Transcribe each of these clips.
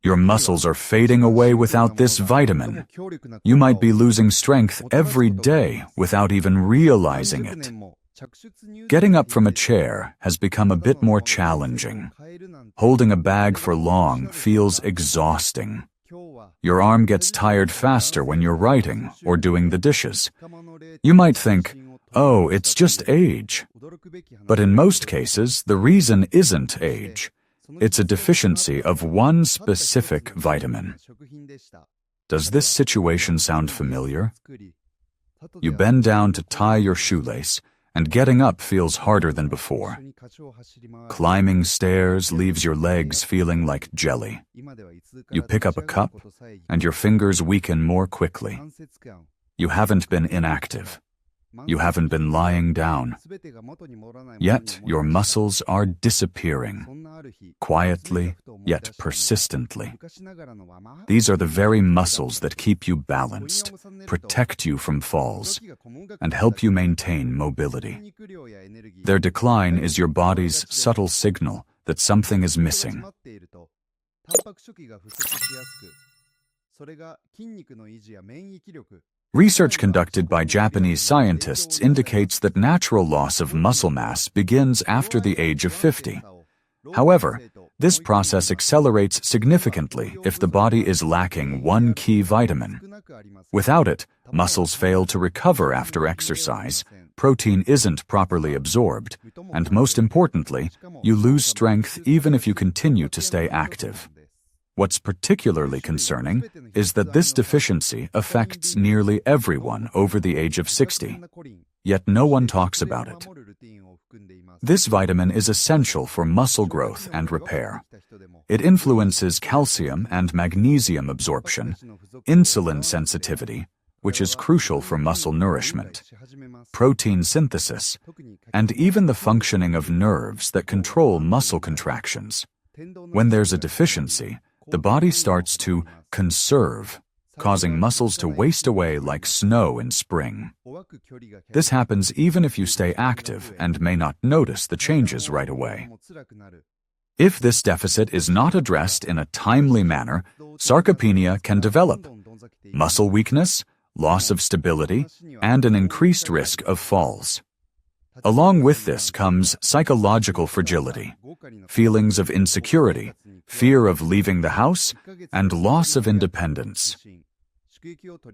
Your muscles are fading away without this vitamin. You might be losing strength every day without even realizing it. Getting up from a chair has become a bit more challenging. Holding a bag for long feels exhausting. Your arm gets tired faster when you're writing or doing the dishes. You might think, oh, it's just age. But in most cases, the reason isn't age. It's a deficiency of one specific vitamin. Does this situation sound familiar? You bend down to tie your shoelace, and getting up feels harder than before. Climbing stairs leaves your legs feeling like jelly. You pick up a cup, and your fingers weaken more quickly. You haven't been inactive. You haven't been lying down. Yet your muscles are disappearing, quietly yet persistently. These are the very muscles that keep you balanced, protect you from falls, and help you maintain mobility. Their decline is your body's subtle signal that something is missing. Research conducted by Japanese scientists indicates that natural loss of muscle mass begins after the age of 50. However, this process accelerates significantly if the body is lacking one key vitamin. Without it, muscles fail to recover after exercise, protein isn't properly absorbed, and most importantly, you lose strength even if you continue to stay active. What's particularly concerning is that this deficiency affects nearly everyone over the age of 60, yet no one talks about it. This vitamin is essential for muscle growth and repair. It influences calcium and magnesium absorption, insulin sensitivity, which is crucial for muscle nourishment, protein synthesis, and even the functioning of nerves that control muscle contractions. When there's a deficiency, the body starts to conserve, causing muscles to waste away like snow in spring. This happens even if you stay active and may not notice the changes right away. If this deficit is not addressed in a timely manner, sarcopenia can develop. Muscle weakness, loss of stability, and an increased risk of falls. Along with this comes psychological fragility, feelings of insecurity, fear of leaving the house, and loss of independence.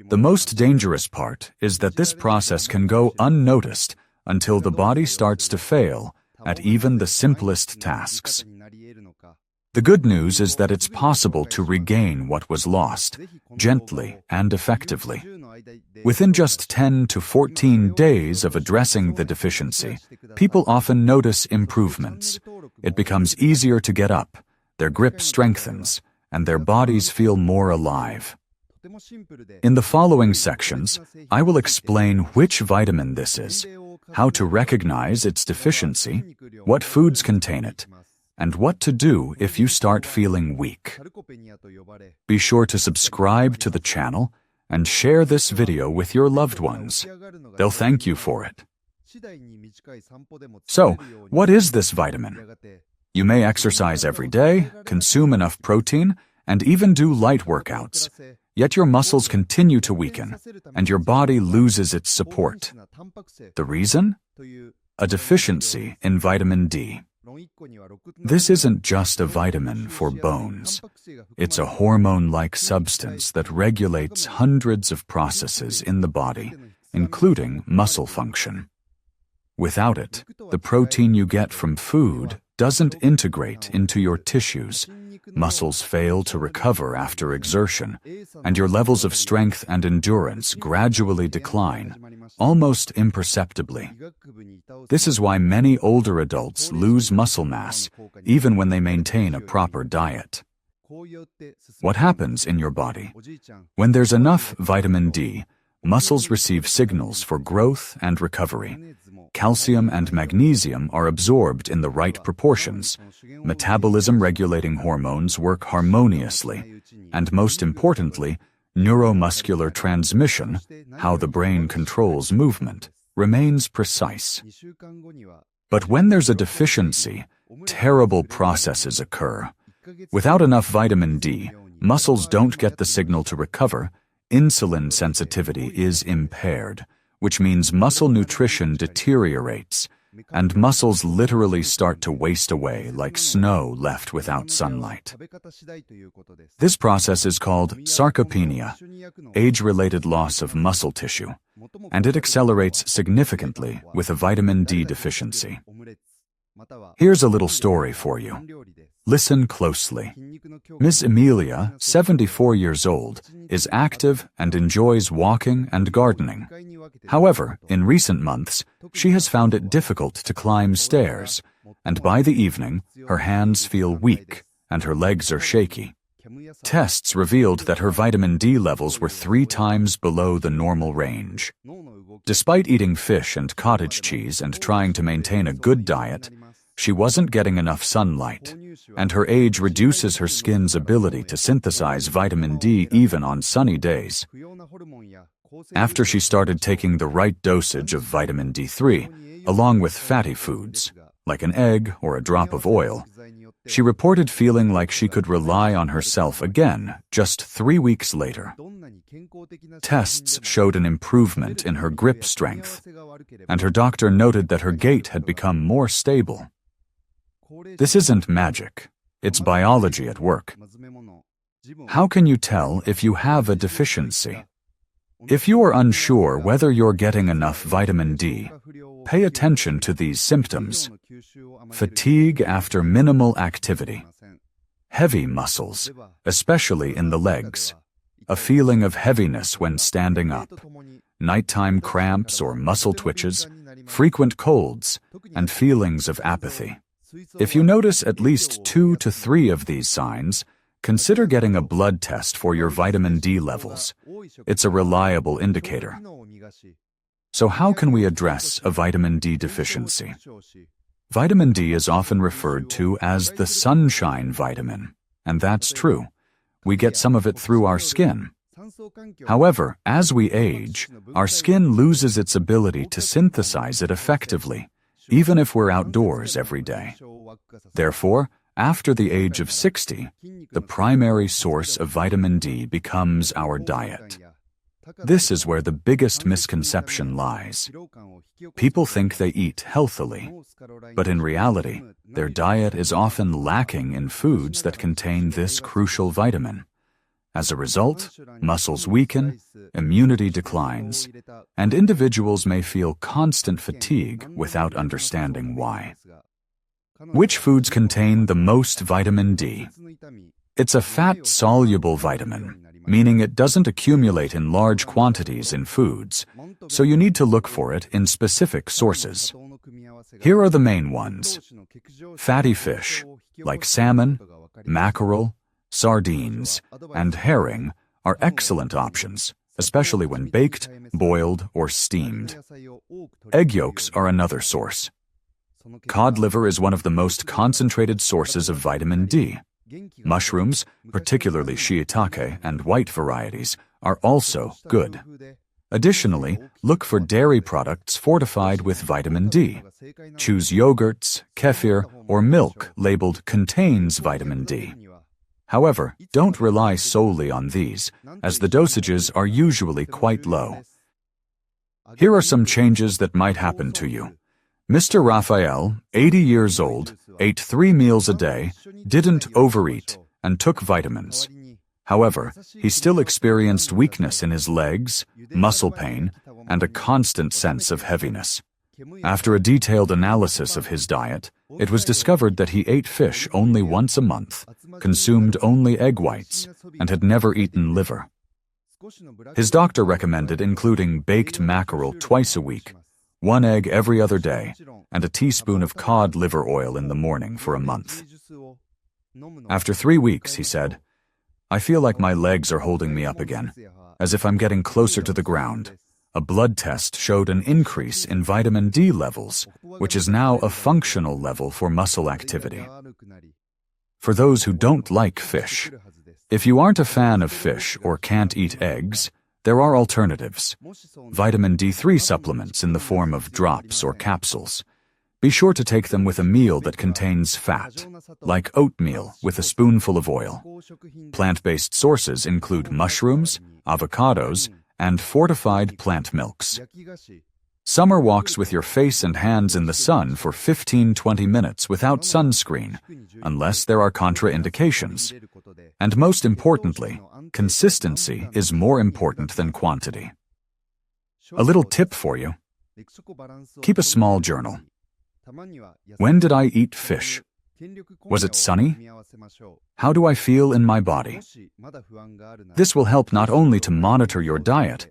The most dangerous part is that this process can go unnoticed until the body starts to fail at even the simplest tasks. The good news is that it's possible to regain what was lost, gently and effectively. Within just 10 to 14 days of addressing the deficiency, people often notice improvements. It becomes easier to get up, their grip strengthens, and their bodies feel more alive. In the following sections, I will explain which vitamin this is, how to recognize its deficiency, what foods contain it, and what to do if you start feeling weak. Be sure to subscribe to the channel and share this video with your loved ones. They'll thank you for it. So, what is this vitamin? You may exercise every day, consume enough protein, and even do light workouts, yet your muscles continue to weaken, and your body loses its support. The reason? A deficiency in vitamin D. This isn't just a vitamin for bones. It's a hormone-like substance that regulates hundreds of processes in the body, including muscle function. Without it, the protein you get from food doesn't integrate into your tissues, muscles fail to recover after exertion, and your levels of strength and endurance gradually decline, almost imperceptibly. This is why many older adults lose muscle mass, even when they maintain a proper diet. What happens in your body? When there's enough vitamin D, muscles receive signals for growth and recovery. Calcium and magnesium are absorbed in the right proportions. Metabolism-regulating hormones work harmoniously, and most importantly, neuromuscular transmission, how the brain controls movement, remains precise. But when there's a deficiency, terrible processes occur. Without enough vitamin D, muscles don't get the signal to recover, insulin sensitivity is impaired, which means muscle nutrition deteriorates, and muscles literally start to waste away like snow left without sunlight. This process is called sarcopenia, age-related loss of muscle tissue, and it accelerates significantly with a vitamin D deficiency. Here's a little story for you. Listen closely. Miss Emilia, 74 years old, is active and enjoys walking and gardening. However, in recent months, she has found it difficult to climb stairs, and by the evening, her hands feel weak and her legs are shaky. Tests revealed that her vitamin D levels were 3 times below the normal range. Despite eating fish and cottage cheese and trying to maintain a good diet, she wasn't getting enough sunlight, and her age reduces her skin's ability to synthesize vitamin D even on sunny days. After she started taking the right dosage of vitamin D3, along with fatty foods, like an egg or a drop of oil, she reported feeling like she could rely on herself again just 3 weeks later. Tests showed an improvement in her grip strength, and her doctor noted that her gait had become more stable. This isn't magic, it's biology at work. How can you tell if you have a deficiency? If you are unsure whether you're getting enough vitamin D, pay attention to these symptoms. Fatigue after minimal activity. Heavy muscles, especially in the legs. A feeling of heaviness when standing up. Nighttime cramps or muscle twitches, frequent colds, and feelings of apathy. If you notice at least 2 to 3 of these signs, consider getting a blood test for your vitamin D levels. It's a reliable indicator. So how can we address a vitamin D deficiency? Vitamin D is often referred to as the sunshine vitamin, and that's true. We get some of it through our skin. However, as we age, our skin loses its ability to synthesize it effectively, even if we're outdoors every day. Therefore, after the age of 60, the primary source of vitamin D becomes our diet. This is where the biggest misconception lies. People think they eat healthily, but in reality, their diet is often lacking in foods that contain this crucial vitamin. As a result, muscles weaken, immunity declines, and individuals may feel constant fatigue without understanding why. Which foods contain the most vitamin D? It's a fat-soluble vitamin, meaning it doesn't accumulate in large quantities in foods, so you need to look for it in specific sources. Here are the main ones. Fatty fish, like salmon, mackerel, sardines, and herring, are excellent options, especially when baked, boiled, or steamed. Egg yolks are another source. Cod liver is one of the most concentrated sources of vitamin D. Mushrooms, particularly shiitake and white varieties, are also good. Additionally, look for dairy products fortified with vitamin D. Choose yogurts, kefir, or milk labeled contains vitamin D. However, don't rely solely on these, as the dosages are usually quite low. Here are some changes that might happen to you. Mr. Raphael, 80 years old, ate 3 meals a day, didn't overeat, and took vitamins. However, he still experienced weakness in his legs, muscle pain, and a constant sense of heaviness. After a detailed analysis of his diet, it was discovered that he ate fish only once a month, consumed only egg whites, and had never eaten liver. His doctor recommended including baked mackerel twice a week, 1 egg every other day, and a teaspoon of cod liver oil in the morning for a month. After 3 weeks, he said, "I feel like my legs are holding me up again, as if I'm getting closer to the ground." A blood test showed an increase in vitamin D levels, which is now a functional level for muscle activity. For those who don't like fish, if you aren't a fan of fish or can't eat eggs, there are alternatives. Vitamin D3 supplements in the form of drops or capsules. Be sure to take them with a meal that contains fat, like oatmeal with a spoonful of oil. Plant-based sources include mushrooms, avocados, and fortified plant milks. Summer walks with your face and hands in the sun for 15-20 minutes without sunscreen, unless there are contraindications. And most importantly, consistency is more important than quantity. A little tip for you. Keep a small journal. When did I eat fish? Was it sunny? How do I feel in my body? This will help not only to monitor your diet,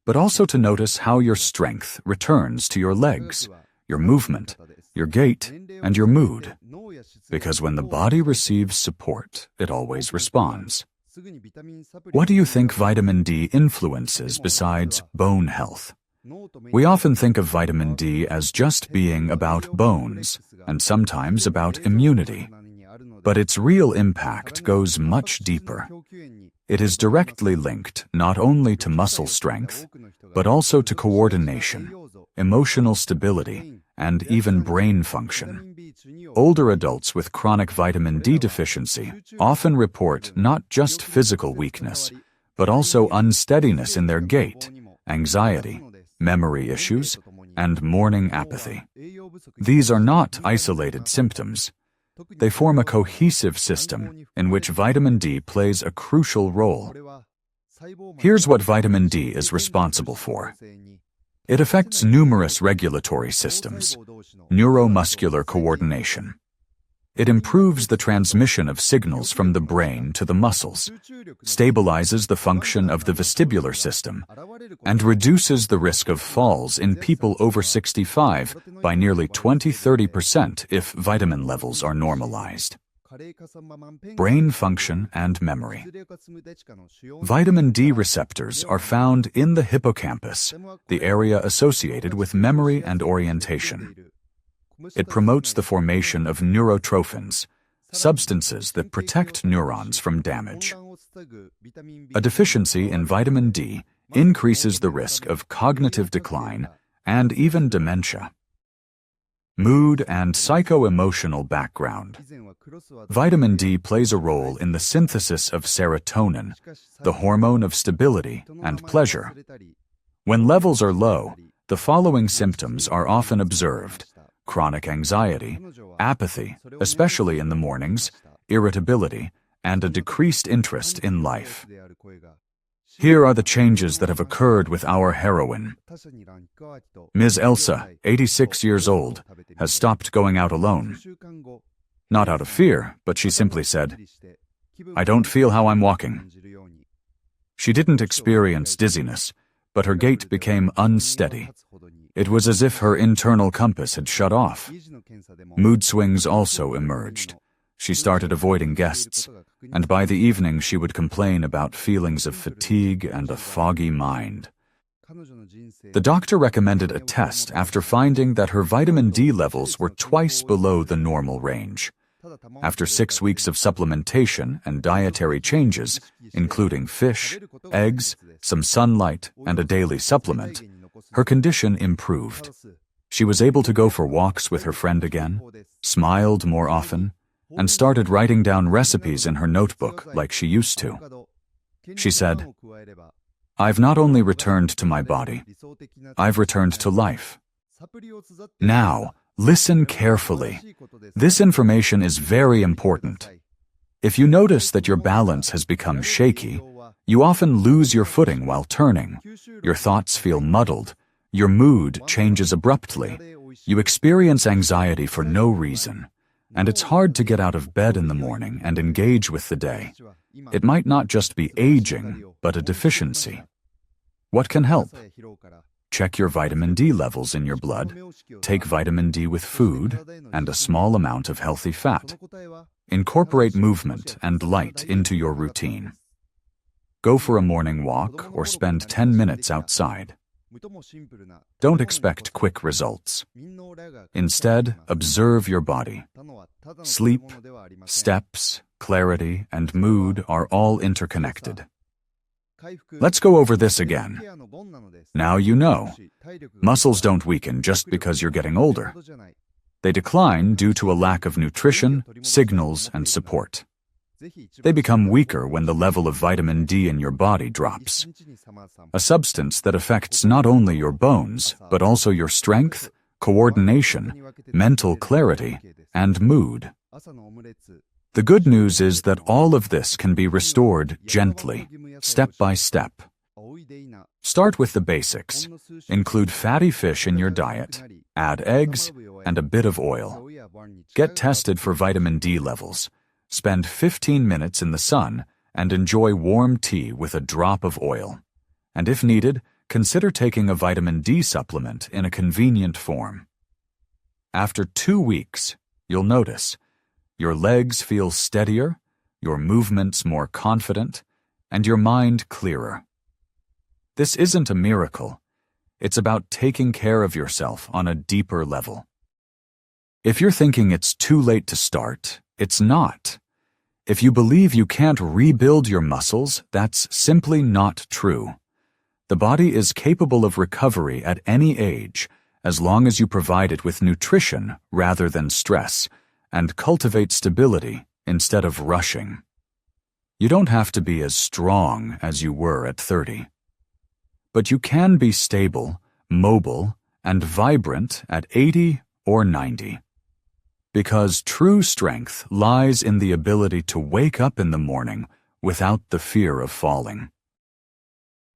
but also to notice how your strength returns to your legs, your movement, your gait, and your mood. Because when the body receives support, it always responds. What do you think vitamin D influences besides bone health? We often think of vitamin D as just being about bones, and sometimes about immunity. But its real impact goes much deeper. It is directly linked not only to muscle strength, but also to coordination, emotional stability, and even brain function. Older adults with chronic vitamin D deficiency often report not just physical weakness, but also unsteadiness in their gait, anxiety, memory issues, and morning apathy. These are not isolated symptoms. They form a cohesive system in which vitamin D plays a crucial role. Here's what vitamin D is responsible for. It affects numerous regulatory systems, neuromuscular coordination. It improves the transmission of signals from the brain to the muscles, stabilizes the function of the vestibular system, and reduces the risk of falls in people over 65 by nearly 20–30% if vitamin levels are normalized. Brain function and memory. Vitamin D receptors are found in the hippocampus, the area associated with memory and orientation. It promotes the formation of neurotrophins, substances that protect neurons from damage. A deficiency in vitamin D increases the risk of cognitive decline and even dementia. Mood and psycho-emotional background. Vitamin D plays a role in the synthesis of serotonin, the hormone of stability and pleasure. When levels are low, the following symptoms are often observed: chronic anxiety, apathy, especially in the mornings, irritability, and a decreased interest in life. Here are the changes that have occurred with our heroine. Ms. Elsa, 86 years old, has stopped going out alone. Not out of fear, but she simply said, "I don't feel how I'm walking." She didn't experience dizziness, but her gait became unsteady. It was as if her internal compass had shut off. Mood swings also emerged. She started avoiding guests, and by the evening she would complain about feelings of fatigue and a foggy mind. The doctor recommended a test after finding that her vitamin D levels were twice below the normal range. After 6 weeks of supplementation and dietary changes, including fish, eggs, some sunlight, and a daily supplement, her condition improved. She was able to go for walks with her friend again, smiled more often, and started writing down recipes in her notebook like she used to. She said, "I've not only returned to my body, I've returned to life." Now, listen carefully. This information is very important. If you notice that your balance has become shaky, you often lose your footing while turning, your thoughts feel muddled, your mood changes abruptly, you experience anxiety for no reason, and it's hard to get out of bed in the morning and engage with the day. It might not just be aging, but a deficiency. What can help? Check your vitamin D levels in your blood, take vitamin D with food, and a small amount of healthy fat. Incorporate movement and light into your routine. Go for a morning walk or spend 10 minutes outside. Don't expect quick results. Instead, observe your body. Sleep, steps, clarity, and mood are all interconnected. Let's go over this again. Now you know. Muscles don't weaken just because you're getting older. They decline due to a lack of nutrition, signals, and support. They become weaker when the level of vitamin D in your body drops, a substance that affects not only your bones, but also your strength, coordination, mental clarity, and mood. The good news is that all of this can be restored gently, step by step. Start with the basics. Include fatty fish in your diet, add eggs, and a bit of oil. Get tested for vitamin D levels. Spend 15 minutes in the sun and enjoy warm tea with a drop of oil. And if needed, consider taking a vitamin D supplement in a convenient form. After 2 weeks, you'll notice your legs feel steadier, your movements more confident, and your mind clearer. This isn't a miracle. It's about taking care of yourself on a deeper level. If you're thinking it's too late to start, it's not. If you believe you can't rebuild your muscles, that's simply not true. The body is capable of recovery at any age, as long as you provide it with nutrition rather than stress, and cultivate stability instead of rushing. You don't have to be as strong as you were at 30. But you can be stable, mobile, and vibrant at 80 or 90. Because true strength lies in the ability to wake up in the morning without the fear of falling.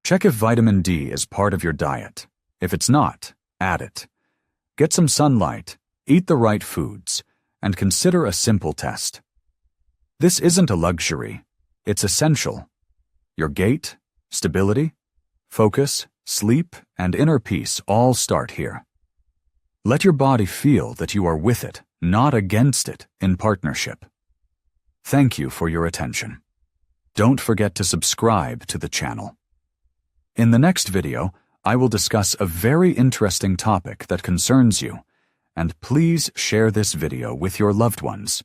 Check if vitamin D is part of your diet. If it's not, add it. Get some sunlight, eat the right foods, and consider a simple test. This isn't a luxury, it's essential. Your gait, stability, focus, sleep, and inner peace all start here. Let your body feel that you are with it, not against it, in partnership. Thank you for your attention. Don't forget to subscribe to the channel. In the next video, I will discuss a very interesting topic that concerns you, and please share this video with your loved ones.